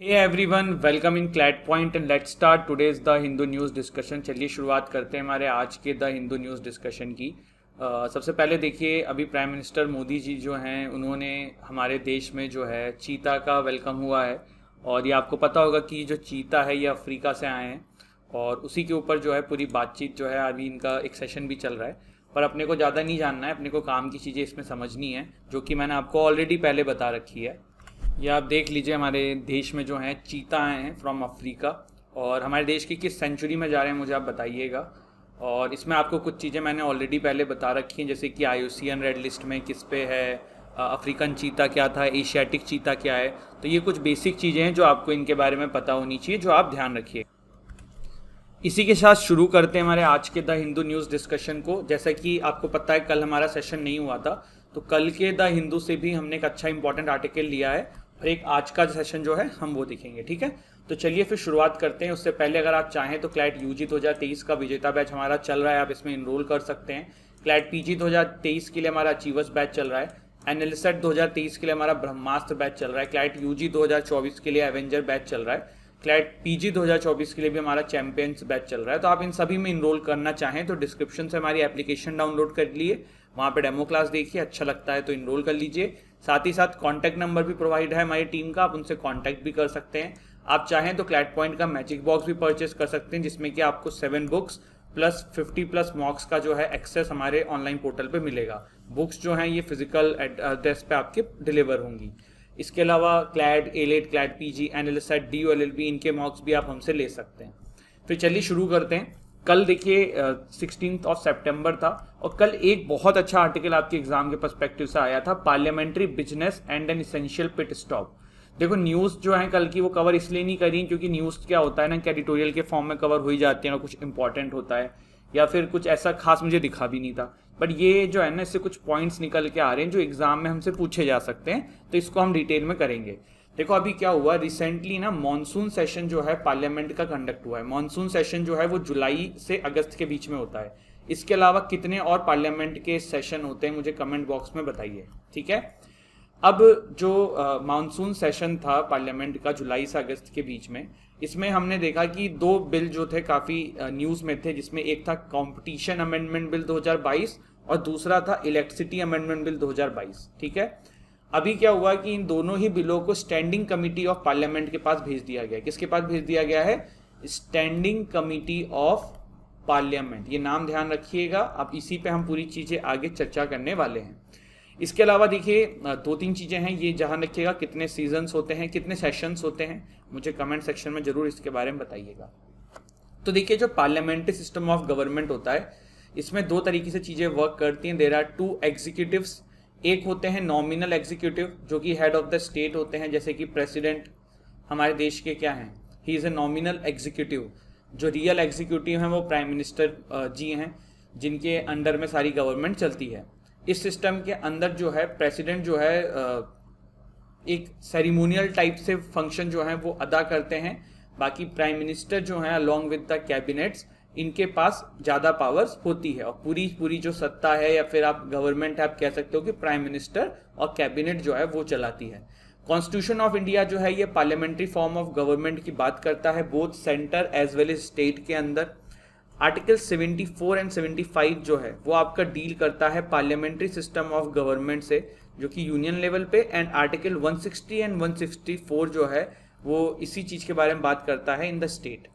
Hey everyone, welcome in Clat Point and let's start today's the Hindu news discussion. चलिए शुरुआत करते हैं हमारे आज के द हिंदू न्यूज़ डिस्कशन की। सबसे पहले देखिए, अभी प्राइम मिनिस्टर मोदी जी जो हैं उन्होंने हमारे देश में जो है चीता का वेलकम हुआ है। और ये आपको पता होगा कि जो चीता है ये अफ्रीका से आए हैं और उसी के ऊपर जो है पूरी बातचीत जो है, अभी इनका एक सेशन भी चल रहा है। पर अपने को ज़्यादा नहीं जानना है, अपने को काम की चीज़ें इसमें समझनी है, जो कि मैंने आपको ऑलरेडी पहले बता रखी है। ये आप देख लीजिए, हमारे देश में जो हैं चीता आए हैं फ्रॉम अफ्रीका। और हमारे देश की किस सेंचुरी में जा रहे हैं मुझे आप बताइएगा। और इसमें आपको कुछ चीज़ें मैंने ऑलरेडी पहले बता रखी हैं, जैसे कि IUCN रेड लिस्ट में किस पे है, अफ्रीकन चीता क्या था, एशियाटिक चीता क्या है। तो ये कुछ बेसिक चीज़ें हैं जो आपको इनके बारे में पता होनी चाहिए, जो आप ध्यान रखिए। इसी के साथ शुरू करते हैं हमारे आज के द हिंदू न्यूज़ डिस्कशन को। जैसा कि आपको पता है कल हमारा सेशन नहीं हुआ था, तो कल के द हिंदू से भी हमने एक अच्छा इंपॉर्टेंट आर्टिकल लिया है और एक आज का सेशन जो है हम वो देखेंगे। ठीक है, तो चलिए फिर शुरुआत करते हैं। उससे पहले अगर आप चाहें तो क्लैट UG 2023 का विजेता बैच हमारा चल रहा है, आप इसमें इनरोल कर सकते हैं। क्लैट PG 2023 के लिए हमारा अचीवर्स बैच चल रहा है। एनालिसेट 2023 के लिए हमारा ब्रह्मास्त्र बैच चल रहा है। क्लैट UG 2024 के लिए एवेंजर बैच चल रहा है। क्लैट PG 2024 के लिए भी हमारा चैंपियंस बैच चल रहा है। तो आप इन सभी में इनरोल करना चाहें तो डिस्क्रिप्शन से हमारी एप्लीकेशन डाउनलोड कर लिए, वहाँ पे डेमो क्लास देखिए, अच्छा लगता है तो इनरोल कर लीजिए। साथ ही साथ कॉन्टैक्ट नंबर भी प्रोवाइड है हमारी टीम का, आप उनसे कॉन्टैक्ट भी कर सकते हैं। आप चाहें तो क्लैट पॉइंट का मैजिक बॉक्स भी परचेस कर सकते हैं, जिसमें कि आपको 7 बुक्स प्लस 50+ मॉक्स का जो है एक्सेस हमारे ऑनलाइन पोर्टल पे मिलेगा। बुक्स जो हैं ये फिजिकल एड्रेस पे आपके डिलीवर होंगी। इसके अलावा CLAT AILET, CLAT PG, एनालिसेट, DU LLB इनके मॉक्स भी आप हमसे ले सकते हैं। फिर चलिए शुरू करते हैं। कल देखिए 16 सितंबर था और कल एक बहुत अच्छा आर्टिकल आपके एग्जाम के पर्सपेक्टिव से आया था, parliamentary business and an essential pit stop. देखो न्यूज़ जो है कल की वो कवर इसलिए नहीं करी क्योंकि न्यूज़ क्या होता है ना कि एडिटोरियल के फॉर्म में कवर हो ही जाती है ना, कुछ इंपॉर्टेंट होता है या फिर कुछ ऐसा खास मुझे दिखा भी नहीं था। बट ये जो है ना, इससे कुछ पॉइंट्स निकल के आ रहे हैं जो एग्जाम में हमसे पूछे जा सकते हैं, तो इसको हम डिटेल में करेंगे। देखो अभी क्या हुआ रिसेंटली ना, मॉनसून सेशन जो है पार्लियामेंट का कंडक्ट हुआ है। मॉनसून सेशन जो है वो जुलाई से अगस्त के बीच में होता है। इसके अलावा कितने और पार्लियामेंट के सेशन होते हैं मुझे कमेंट बॉक्स में बताइए। ठीक है, अब जो मॉनसून सेशन था पार्लियामेंट का जुलाई से अगस्त के बीच में, इसमें हमने देखा कि 2 बिल जो थे काफ़ी न्यूज़ में थे, जिसमें एक था कॉम्पिटिशन अमेंडमेंट बिल 2022 और दूसरा था इलेक्ट्रिसिटी अमेंडमेंट बिल 2022। ठीक है, अभी क्या हुआ कि इन दोनों ही बिलों को स्टैंडिंग कमिटी ऑफ पार्लियामेंट के पास भेज दिया गया। किसके पास भेज दिया गया है? Standing committee of parliament. ये नाम ध्यान रखिएगा, अब इसी पे हम पूरी चीज़ें आगे चर्चा करने वाले हैं। इसके अलावा देखिए 2-3 चीज़ें हैं, ये ध्यान रखिएगा कितने सीजन्स होते हैं, कितने सेशंस होते हैं, मुझे कमेंट सेक्शन में जरूर इसके बारे में बताइएगा। तो देखिए जो पार्लियामेंट्री सिस्टम ऑफ गवर्नमेंट होता है, इसमें 2 तरीके से चीज़ें वर्क करती हैं। There are 2 executives. एक होते हैं नॉमिनल एग्जीक्यूटिव जो कि हेड ऑफ द स्टेट होते हैं, जैसे कि प्रेसिडेंट हमारे देश के क्या हैं, he is a nominal executive. जो रियल एग्जीक्यूटिव हैं वो प्राइम मिनिस्टर जी हैं, जिनके अंडर में सारी गवर्नमेंट चलती है। इस सिस्टम के अंदर जो है प्रेसिडेंट जो है एक सेरिमोनियल टाइप से फंक्शन जो है वो अदा करते हैं। बाकी प्राइम मिनिस्टर जो है अलॉन्ग विद द कैबिनेट्स, इनके पास ज़्यादा पावर्स होती है और पूरी जो सत्ता है या फिर आप गवर्नमेंट है, आप कह सकते हो कि प्राइम मिनिस्टर और कैबिनेट जो है वो चलाती है। कॉन्स्टिट्यूशन ऑफ इंडिया जो है ये पार्लियामेंट्री फॉर्म ऑफ गवर्नमेंट की बात करता है, both centre as well as state के अंदर। आर्टिकल 74 एंड 75 जो है वो आपका डील करता है पार्लियामेंट्री सिस्टम ऑफ गवर्नमेंट से, जो कि यूनियन लेवल पे। एंड आर्टिकल 160 एंड 164 जो है वो इसी चीज़ के बारे में बात करता है इन द स्टेट।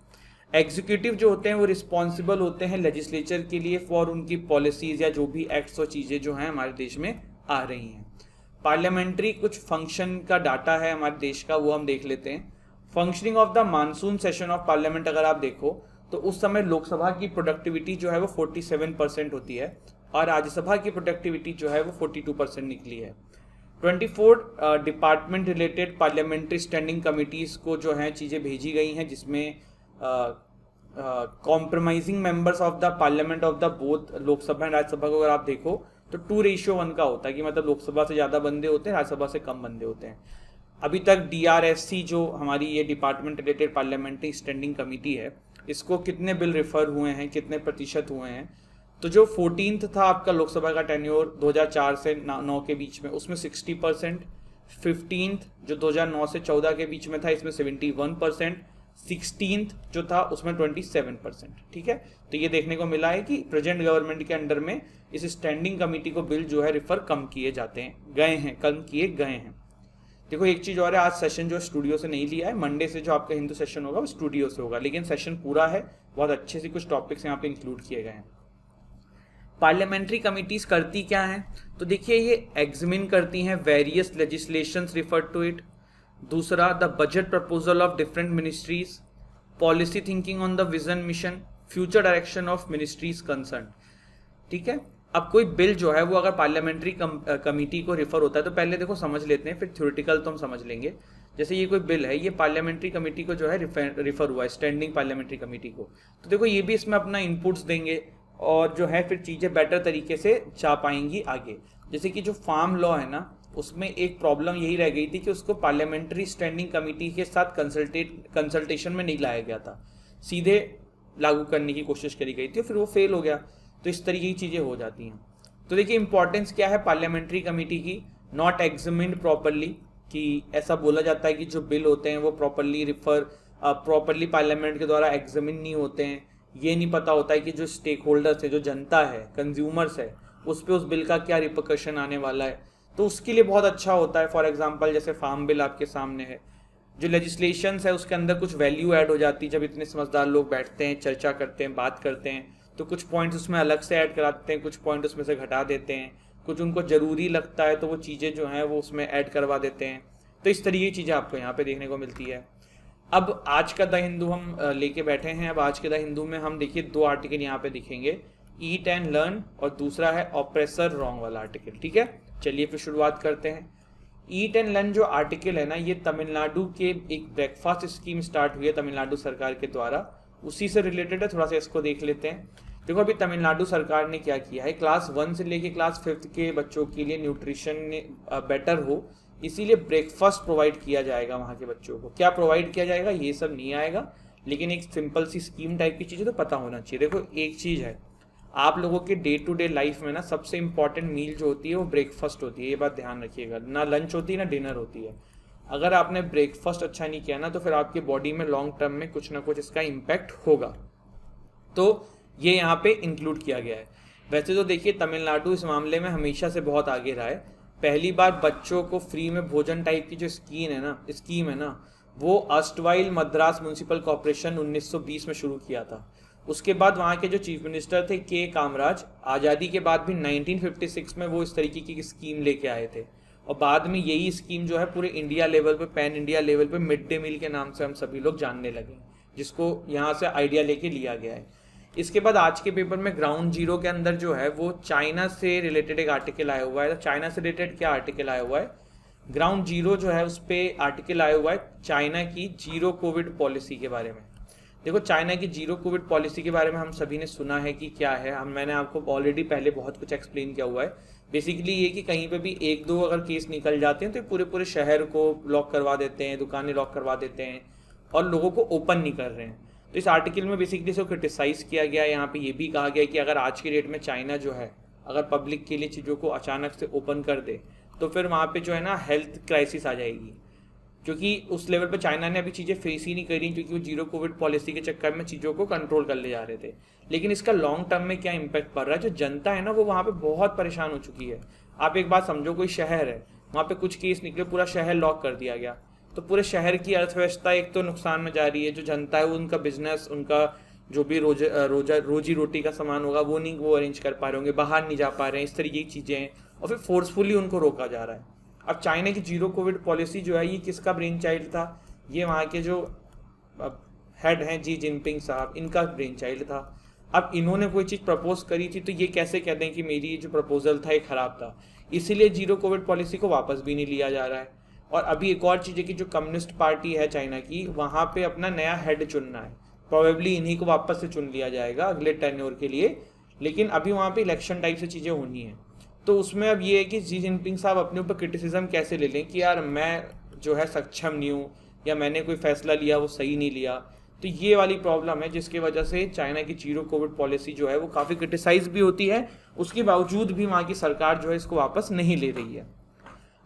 एग्जीक्यूटिव जो होते हैं वो रिस्पॉन्सिबल होते हैं लेजिस्लेचर के लिए फॉर उनकी पॉलिसीज या जो भी एक्ट्स और चीज़ें जो हैं हमारे देश में आ रही हैं। पार्लियामेंट्री कुछ फंक्शन का डाटा है हमारे देश का, वो हम देख लेते हैं। Functioning of the monsoon session of parliament अगर आप देखो तो उस समय लोकसभा की प्रोडक्टिविटी जो है वो 47% होती है और राज्यसभा की प्रोडक्टिविटी जो है वो 42% निकली है। 24 department related parliamentary standing committees को जो है चीज़ें भेजी गई हैं, जिसमें compromising members of the parliament of the both Lok Sabha and Rajya Sabha को अगर आप देखो तो 2:1 का होता है, कि मतलब लोकसभा से ज़्यादा बंदे होते हैं, राज्यसभा से कम बंदे होते हैं। अभी तक DRSC जो हमारी ये department related parliamentary standing committee है, इसको कितने बिल रेफर हुए हैं, कितने प्रतिशत हुए हैं, तो जो 14th था आपका लोकसभा का टेन्योर 2004 से 9 के बीच में, उसमें 60%, 15th जो 2009 से 14 के बीच में था इसमें 71%, 16th जो था उसमें 27%। ठीक है, तो ये देखने को मिला है कि प्रेजेंट गवर्नमेंट के अंडर में इस स्टैंडिंग कमेटी को बिल जो है रिफर कम किए गए हैं। देखो एक चीज और है, आज सेशन जो स्टूडियो से नहीं लिया है, मंडे से जो आपका हिंदू सेशन होगा वो स्टूडियो से होगा, लेकिन सेशन पूरा है, बहुत अच्छे से कुछ टॉपिक्स यहाँ पे इंक्लूड किए गए हैं। पार्लियामेंट्री कमिटीज करती क्या हैं, तो देखिए ये एग्जामिन करती हैं various legislations refer to it. दूसरा, the budget proposal of different ministries, policy thinking on the vision mission, future direction of ministries concern. ठीक है, अब कोई बिल जो है वो अगर पार्लियामेंट्री कमेटी को रिफर होता है तो पहले देखो समझ लेते हैं, फिर थ्योरेटिकल तो हम समझ लेंगे। जैसे ये कोई बिल है, ये पार्लियामेंट्री कमेटी को जो है रिफर हुआ है, स्टैंडिंग पार्लियामेंट्री कमेटी को, तो देखो ये भी इसमें अपना इनपुट्स देंगे और जो है फिर चीज़ें बेटर तरीके से जा पाएंगी आगे। जैसे कि जो फार्म लॉ है ना, उसमें एक प्रॉब्लम यही रह गई थी कि उसको पार्लियामेंट्री स्टैंडिंग कमेटी के साथ कंसल्टेशन में नहीं लाया गया था, सीधे लागू करने की कोशिश करी गई थी, फिर वो फेल हो गया। तो इस तरीके की चीज़ें हो जाती हैं। तो देखिए इंपॉर्टेंस क्या है पार्लियामेंट्री कमेटी की, नॉट एग्जामिन्ड प्रॉपरली, कि ऐसा बोला जाता है कि जो बिल होते हैं वो प्रॉपरली पार्लियामेंट के द्वारा एग्जामिन नहीं होते हैं। ये नहीं पता होता है कि जो स्टेक होल्डर्स है, जो जनता है, कंज्यूमर्स है, उस पर उस बिल का क्या रिपरकशन आने वाला है, तो उसके लिए बहुत अच्छा होता है। फॉर एग्जांपल जैसे फार्म बिल आपके सामने है, जो लेजिस्लेशंस है उसके अंदर कुछ वैल्यू ऐड हो जाती है, जब इतने समझदार लोग बैठते हैं, चर्चा करते हैं, बात करते हैं, तो कुछ पॉइंट्स उसमें अलग से ऐड कराते हैं, कुछ पॉइंट उसमें से घटा देते हैं, कुछ उनको ज़रूरी लगता है तो वो चीज़ें जो हैं वो उसमें ऐड करवा देते हैं। तो इस तरीके की चीज़ें आपको यहाँ पे देखने को मिलती है। अब आज का द हिंदू हम लेके बैठे हैं। अब आज के द हिंदू में हम देखिए 2 आर्टिकल यहाँ पे दिखेंगे, ईट एंड लर्न, और दूसरा है ऑप्रेसर रॉन्ग वाला आर्टिकल। ठीक है, चलिए फिर शुरुआत करते हैं। ईट एंड लर्न जो आर्टिकल है ना, ये तमिलनाडु के एक ब्रेकफास्ट स्कीम स्टार्ट हुई है तमिलनाडु सरकार के द्वारा, उसी से रिलेटेड है, थोड़ा सा इसको देख लेते हैं। देखो अभी तमिलनाडु सरकार ने क्या किया है, क्लास 1 से लेके क्लास 5 के बच्चों के लिए न्यूट्रिशन बेटर हो, इसीलिए ब्रेकफास्ट प्रोवाइड किया जाएगा वहाँ के बच्चों को। क्या प्रोवाइड किया जाएगा ये सब नहीं आएगा, लेकिन एक सिंपल सी स्कीम टाइप की चीज़ है तो पता होना चाहिए। देखो एक चीज़ है, आप लोगों के डे टू डे लाइफ में ना सबसे इंपॉर्टेंट मील जो होती है वो ब्रेकफास्ट होती है, ये बात ध्यान रखिएगा। ना लंच होती है ना डिनर होती है। अगर आपने ब्रेकफास्ट अच्छा नहीं किया ना तो फिर आपकी बॉडी में लॉन्ग टर्म में कुछ ना कुछ इसका इम्पैक्ट होगा, तो ये यहाँ पे इंक्लूड किया गया है। वैसे तो देखिए तमिलनाडु इस मामले में हमेशा से बहुत आगे रहा है। पहली बार बच्चों को फ्री में भोजन टाइप की जो स्कीम है ना वो अस्टवाइल मद्रास म्यूनिसिपल कॉर्पोरेशन 1920 में शुरू किया था। उसके बाद वहाँ के जो चीफ मिनिस्टर थे के कामराज, आज़ादी के बाद भी 1956 में वो इस तरीके की स्कीम लेके आए थे, और बाद में यही स्कीम जो है पूरे इंडिया लेवल पे, पैन इंडिया लेवल पे मिड डे मील के नाम से हम सभी लोग जानने लगे, जिसको यहाँ से आइडिया लेके लिया गया है। इसके बाद आज के पेपर में ग्राउंड जीरो के अंदर जो है वो चाइना से रिलेटेड एक आर्टिकल आया हुआ है। तो चाइना से रिलेटेड क्या आर्टिकल आया हुआ है, ग्राउंड जीरो जो है उस पर आर्टिकल आया हुआ है चाइना की जीरो कोविड पॉलिसी के बारे में। देखो चाइना की जीरो कोविड पॉलिसी के बारे में हम सभी ने सुना है कि क्या है, मैंने आपको ऑलरेडी पहले बहुत कुछ एक्सप्लेन किया हुआ है। बेसिकली ये कि कहीं पे भी 1-2 अगर केस निकल जाते हैं तो पूरे पूरे शहर को लॉक करवा देते हैं, दुकानें लॉक करवा देते हैं और लोगों को ओपन नहीं कर रहे हैं। तो इस आर्टिकल में बेसिकली इसको क्रिटिसाइज़ किया गया है। यहाँ पे ये भी कहा गया है कि अगर आज की डेट में चाइना जो है अगर पब्लिक के लिए चीज़ों को अचानक से ओपन कर दे तो फिर वहाँ पे जो है ना हेल्थ क्राइसिस आ जाएगी, क्योंकि उस लेवल पे चाइना ने अभी चीज़ें फेस ही नहीं करी, क्योंकि वो जीरो कोविड पॉलिसी के चक्कर में चीज़ों को कंट्रोल कर ले जा रहे थे। लेकिन इसका लॉन्ग टर्म में क्या इम्पैक्ट पड़ रहा है, जो जनता है ना वो वहाँ पे बहुत परेशान हो चुकी है। आप एक बात समझो, कोई शहर है, वहाँ पे कुछ केस निकले, पूरा शहर लॉक कर दिया गया, तो पूरे शहर की अर्थव्यवस्था एक तो नुकसान में जा रही है। जो जनता है उनका बिजनेस, उनका जो भी रोजी रोटी का सामान होगा वो अरेंज कर पा रहे होंगे, बाहर नहीं जा पा रहे हैं, इस तरीके की चीज़ें हैं, और फिर फोर्सफुली उनको रोका जा रहा है। अब चाइना की जीरो कोविड पॉलिसी जो है ये किसका ब्रेन चाइल्ड था, ये वहाँ के जो हेड हैं जी जिनपिंग साहब, इनका ब्रेन चाइल्ड था। अब इन्होंने कोई चीज़ प्रपोज करी थी तो ये कैसे कह दें कि मेरी जो प्रपोजल था ये ख़राब था, इसीलिए जीरो कोविड पॉलिसी को वापस भी नहीं लिया जा रहा है। और अभी एक और चीज़ है कि जो कम्युनिस्ट पार्टी है चाइना की, वहाँ पे अपना नया हेड चुनना है, प्रोबेबली इन्हीं को वापस से चुन लिया जाएगा अगले टेन्योर के लिए, लेकिन अभी वहाँ पे इलेक्शन टाइप से चीज़ें होनी है। तो उसमें अब ये है कि जी जिनपिंग साहब अपने ऊपर क्रिटिसिज्म कैसे ले लें कि यार मैं जो है सक्षम नहीं हूँ या मैंने कोई फैसला लिया वो सही नहीं लिया। तो ये वाली प्रॉब्लम है जिसकी वजह से चाइना की जीरो कोविड पॉलिसी जो है वो काफ़ी क्रिटिसाइज भी होती है, उसके बावजूद भी वहाँ की सरकार जो है इसको वापस नहीं ले रही है।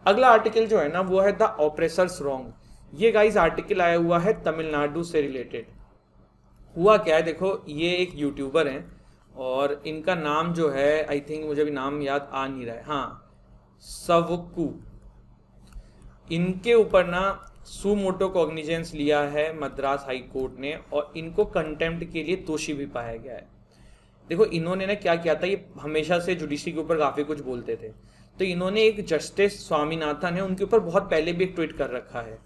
अगला आर्टिकल जो है ना वो है द ऑपरेसर्स रॉन्ग। ये गाइस आर्टिकल आया हुआ है तमिलनाडु से रिलेटेड। हुआ क्या है देखो, ये एक यूट्यूबर हैं और इनका नाम जो है आई थिंक मुझे भी नाम याद आ नहीं रहा है, हाँ सवकू। इनके ऊपर ना सुमोटो कॉग्निजेंस लिया है मद्रास हाई कोर्ट ने और इनको कंटेम्प्ट के लिए दोषी भी पाया गया है। देखो इन्होंने ना क्या किया था, ये हमेशा से जुडिशरी के ऊपर काफ़ी कुछ बोलते थे, तो इन्होंने एक जस्टिस स्वामीनाथन है उनके ऊपर बहुत पहले भी एक ट्वीट कर रखा है।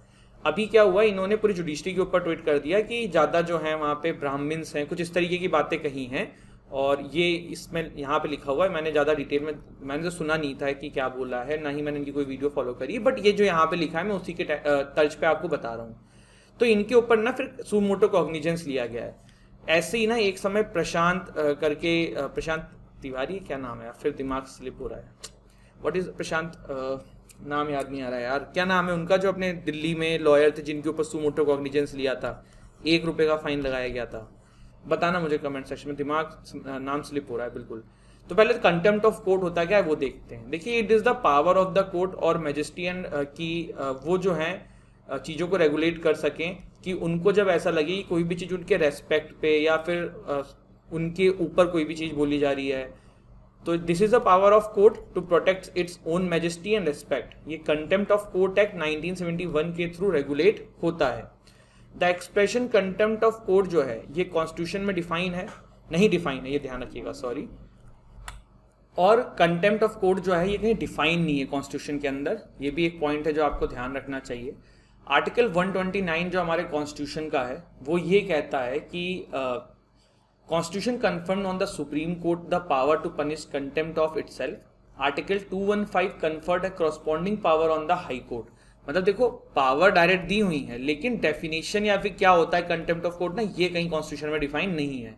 अभी क्या हुआ, इन्होंने पूरी जुडिशरी के ऊपर ट्वीट कर दिया कि ज़्यादा जो है वहाँ पे ब्राह्मण्स हैं, कुछ इस तरीके की बातें कही हैं। और ये इसमें यहाँ पे लिखा हुआ है, मैंने ज़्यादा डिटेल में मैंने तो सुना नहीं था कि क्या बोला है, ना ही मैंने इनकी कोई वीडियो फॉलो करी है, बट ये जो यहाँ पे लिखा है मैं उसी के तर्ज पे आपको बता रहा हूँ। तो इनके ऊपर ना फिर सुमोटो कॉग्निजेंस लिया गया है। ऐसे ही ना एक समय प्रशांत करके प्रशांत तिवारी क्या नाम है, फिर दिमाग स्लिप हो रहा है, व्हाट इज प्रशांत, नाम याद नहीं आ रहा है यार, क्या नाम है उनका, जो अपने दिल्ली में लॉयर थे जिनके ऊपर सुमोटो कॉग्निजेंस लिया था, ₹1 का फाइन लगाया गया था, बताना मुझे कमेंट सेक्शन में, दिमाग नाम स्लिप हो रहा है बिल्कुल। तो पहले कंटेम्प्ट ऑफ कोर्ट होता क्या है वो देखते हैं। देखिए it is the power of the court और मैजेस्टी एंड की वो जो है चीज़ों को रेगुलेट कर सकें कि उनको जब ऐसा लगे कि कोई भी चीज़ उनके रेस्पेक्ट पे या फिर उनके ऊपर कोई भी चीज़ बोली जा रही है, तो this is the power of court to protect its own majesty and respect. ये कंटेम्प्ट ऑफ कोर्ट एक्ट 1971 के थ्रू रेगुलेट होता है। The expression contempt of court जो है ये कॉन्स्टिट्यूशन में डिफाइन है, नहीं डिफाइन है, ये ध्यान रखिएगा सॉरी, और कंटेम्प्ट ऑफ कोर्ट जो है ये कहीं डिफाइन नहीं है कॉन्स्टिट्यूशन के अंदर, ये भी एक पॉइंट है जो आपको ध्यान रखना चाहिए। आर्टिकल 129 जो हमारे कॉन्स्टिट्यूशन का है वो ये कहता है कि constitution confirm on the supreme court the power to punish contempt of itself. Article 215 conferred है corresponding power on the high court. मतलब देखो पावर डायरेक्ट दी हुई है लेकिन डेफिनेशन या फिर क्या होता है कंटेम्प्ट ऑफ कोर्ट ना, ये कहीं कॉन्स्टिट्यूशन में डिफाइन नहीं है।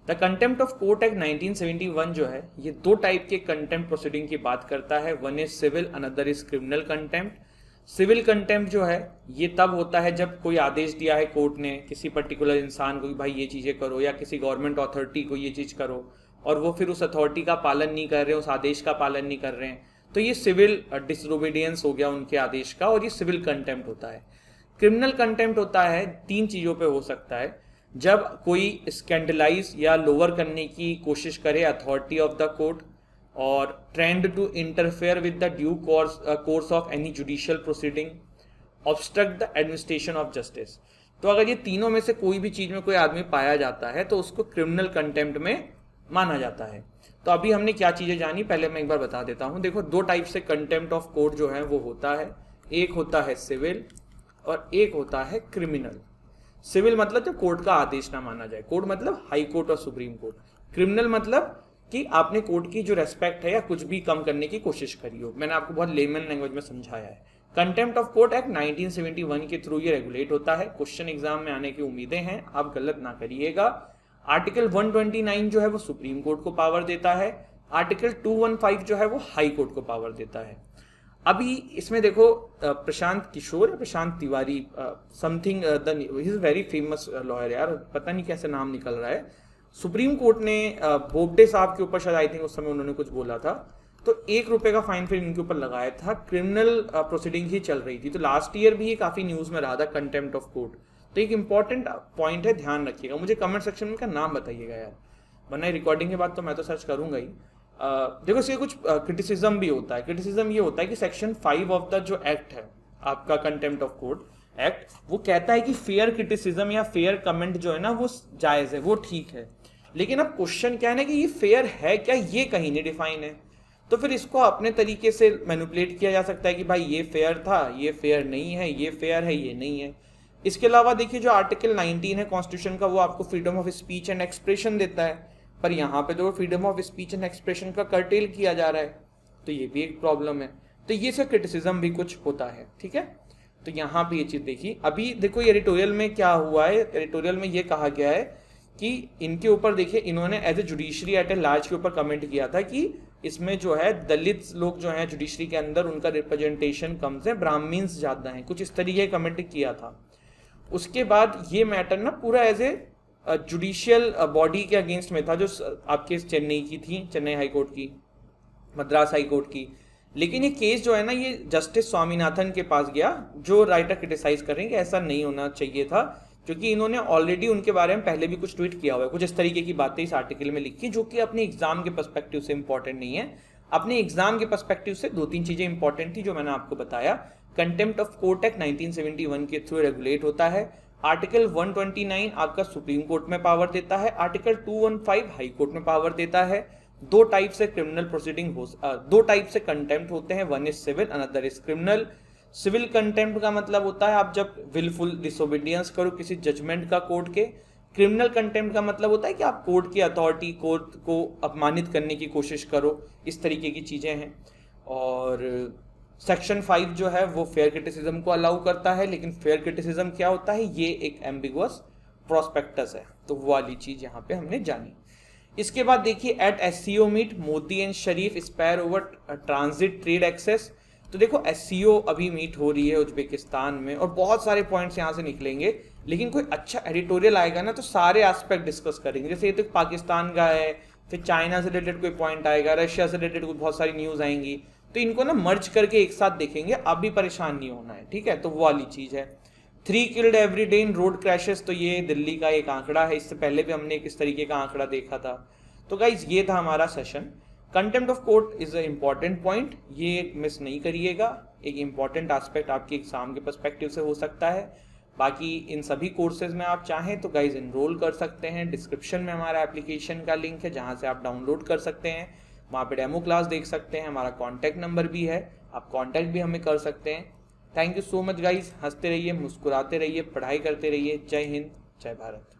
The contempt of court act 1971 जो है ये 2 टाइप के कंटेम्प्ट प्रोसीडिंग की बात करता है, one is civil another is criminal contempt. Civil contempt जो है ये तब होता है जब कोई आदेश दिया है कोर्ट ने किसी पर्टिकुलर इंसान को कि भाई ये चीज़ें करो, या किसी गवर्नमेंट अथॉरिटी को ये चीज़ करो, और वो फिर उस अथॉरिटी का पालन नहीं कर रहे हैं, उस आदेश का पालन नहीं कर रहे हैं, तो ये सिविल डिसओबीडियंस हो गया उनके आदेश का, और ये सिविल कंटेम्प्ट होता है। क्रिमिनल कंटेम्प्ट होता है 3 चीज़ों पे हो सकता है, जब कोई स्कैंडलाइज या लोअर करने की कोशिश करे अथॉरिटी ऑफ द कोर्ट, और trend to interfere with the due course of any judicial proceeding, obstruct the administration of justice. तो अगर ये तीनों में से कोई भी चीज में कोई आदमी पाया जाता है तो उसको क्रिमिनल कंटेम्प्ट में माना जाता है। तो अभी हमने क्या चीजें जानी पहले मैं एक बार बता देता हूं। देखो 2 टाइप से कंटेम्प्ट ऑफ कोर्ट जो है वो होता है, एक होता है सिविल और एक होता है क्रिमिनल। सिविल मतलब जब कोर्ट का आदेश ना माना जाए, कोर्ट मतलब हाई कोर्ट और सुप्रीम कोर्ट, क्रिमिनल मतलब कि आपने कोर्ट की जो रेस्पेक्ट है या कुछ भी कम करने की कोशिश करी हो। मैंने आपको बहुत लेमन लैंग्वेज में समझाया है। कंटेम्प्ट ऑफ कोर्ट एक्ट 1971 के थ्रू ये रेगुलेट होता है। क्वेश्चन एग्जाम में आने की उम्मीदें हैं, आप गलत ना करिएगा। आर्टिकल 129 जो है वो सुप्रीम कोर्ट को पावर देता है, आर्टिकल 215 जो है वो हाई कोर्ट को पावर देता है। अभी इसमें देखो प्रशांत किशोर या Prashant Tiwari something he is very famous lawyer यार, पता नहीं कैसे नाम निकल रहा है। सुप्रीम कोर्ट ने बोबडे साहब के ऊपर शायद आई थिंक उस समय उन्होंने कुछ बोला था, तो ₹1 का फाइन फिर इनके ऊपर लगाया था। क्रिमिनल प्रोसीडिंग ही चल रही थी, तो लास्ट ईयर भी ये काफी न्यूज में रहा था कंटेम्प्ट ऑफ कोर्ट। तो एक इंपॉर्टेंट पॉइंट है, ध्यान रखिएगा। मुझे कमेंट सेक्शन में इनका नाम बताइएगा यार, वरना रिकॉर्डिंग के बाद तो मैं तो सर्च करूंगा ही। देखो इसके कुछ क्रिटिसिज्म भी होता है। क्रिटिसिज्म ये होता है कि सेक्शन 5 ऑफ द जो एक्ट है आपका कंटेम्प्ट ऑफ कोर्ट एक्ट, वो कहता है कि फेयर क्रिटिसिज्म या फेयर कमेंट जो है ना वो जायज है, वो ठीक है। लेकिन अब क्वेश्चन क्या है ना कि ये फेयर है क्या, ये कहीं नहीं डिफाइन है। तो फिर इसको अपने तरीके से मैनिपुलेट किया जा सकता है कि भाई ये फेयर था, ये फेयर नहीं है, ये फेयर है, ये नहीं है। इसके अलावा देखिए जो आर्टिकल 19 है कॉन्स्टिट्यूशन का, वो आपको freedom of speech and expression देता है, पर यहाँ पे तो freedom of speech and expression का कर्टेल किया जा रहा है, तो ये भी एक प्रॉब्लम है। तो ये सब क्रिटिसिज्म भी कुछ होता है, ठीक है। तो यहाँ पे ये चीज देखी। अभी देखो ये एडिटोरियल में क्या हुआ है, एडिटोरियल में ये कहा गया है कि इनके ऊपर देखिए इन्होंने as a judiciary at a large के ऊपर कमेंट किया था कि इसमें जो है दलित लोग जो हैं जुडिशरी के अंदर उनका रिप्रेजेंटेशन कम है, ब्राह्मण्स ज्यादा हैं, कुछ इस तरीके कमेंट किया था। उसके बाद ये मैटर ना पूरा एज ए जुडिशियल बॉडी के अगेंस्ट में था, जो आपके चेन्नई की थी, चेन्नई हाई कोर्ट की, मद्रास हाई कोर्ट की। लेकिन ये केस जो है ना ये जस्टिस स्वामीनाथन के पास गया, जो राइटर क्रिटिसाइज कर रहे हैं कि ऐसा नहीं होना चाहिए था, क्योंकि इन्होंने ऑलरेडी उनके बारे में पहले भी कुछ ट्वीट किया हुआ है, कुछ इस तरीके की बातें इस आर्टिकल में लिखी जो कि अपने एग्जाम के पर्सपेक्टिव से इंपॉर्टेंट नहीं है। अपने एग्जाम के पर्सपेक्टिव से 2-3 चीजें इंपॉर्टेंट थी जो मैंने आपको बताया। कंटेम्प्ट ऑफ कोर्ट एक्ट 1971 के थ्रू रेगुलेट होता है। आर्टिकल 129 आपका सुप्रीम कोर्ट में पावर देता है। आर्टिकल 215 हाई कोर्ट में पावर देता है। 2 टाइप से क्रिमिनल प्रोसीडिंग 2 टाइप से कंटेम्प्ट होते हैं, one is civil, another is criminal. Civil contempt का मतलब होता है आप जब विलफुल डिसोबीडियंस करो किसी जजमेंट का कोर्ट के। क्रिमिनल कंटेम्प्ट का मतलब होता है कि आप कोर्ट की अथॉरिटी, कोर्ट को अपमानित करने की कोशिश करो, इस तरीके की चीजें हैं। और सेक्शन 5 जो है वो फेयर क्रिटिसिज्म को अलाउ करता है, लेकिन फेयर क्रिटिसिज्म क्या होता है, ये एक एम्बिगुअस प्रोस्पेक्टस है, तो वो वाली चीज यहाँ पे हमने जानी। इसके बाद देखिए at SCO meet Modi and Sharif spar over transit trade access. तो देखो SCO अभी मीट हो रही है उज्बेकिस्तान में और बहुत सारे पॉइंट्स यहाँ से निकलेंगे, लेकिन कोई अच्छा एडिटोरियल आएगा ना तो सारे एस्पेक्ट डिस्कस करेंगे। जैसे ये तो पाकिस्तान का है, फिर चाइना से रिलेटेड कोई पॉइंट आएगा, रशिया से रिलेटेड बहुत सारी न्यूज आएंगी, तो इनको ना मर्ज करके एक साथ देखेंगे, आप भी परेशान नहीं होना है, ठीक है। तो वो वाली चीज है। 3 killed every day in road crashes, तो ये दिल्ली का एक आंकड़ा है, इससे पहले भी हमने किस तरीके का आंकड़ा देखा था। तो गाइज ये था हमारा session. Contempt of court is a important point, ये मिस नहीं करिएगा, एक इम्पॉर्टेंट एस्पेक्ट आपके एग्जाम के पर्सपेक्टिव से हो सकता है। बाकी इन सभी कोर्सेज में आप चाहें तो गाइज एनरोल कर सकते हैं। डिस्क्रिप्शन में हमारा एप्लीकेशन का लिंक है जहाँ से आप डाउनलोड कर सकते हैं, वहाँ पे डेमो क्लास देख सकते हैं। हमारा कॉन्टैक्ट नंबर भी है, आप कॉन्टैक्ट भी हमें कर सकते हैं। Thank you so much guys, हंसते रहिए, मुस्कुराते रहिए, पढ़ाई करते रहिए। जय हिंद, जय भारत।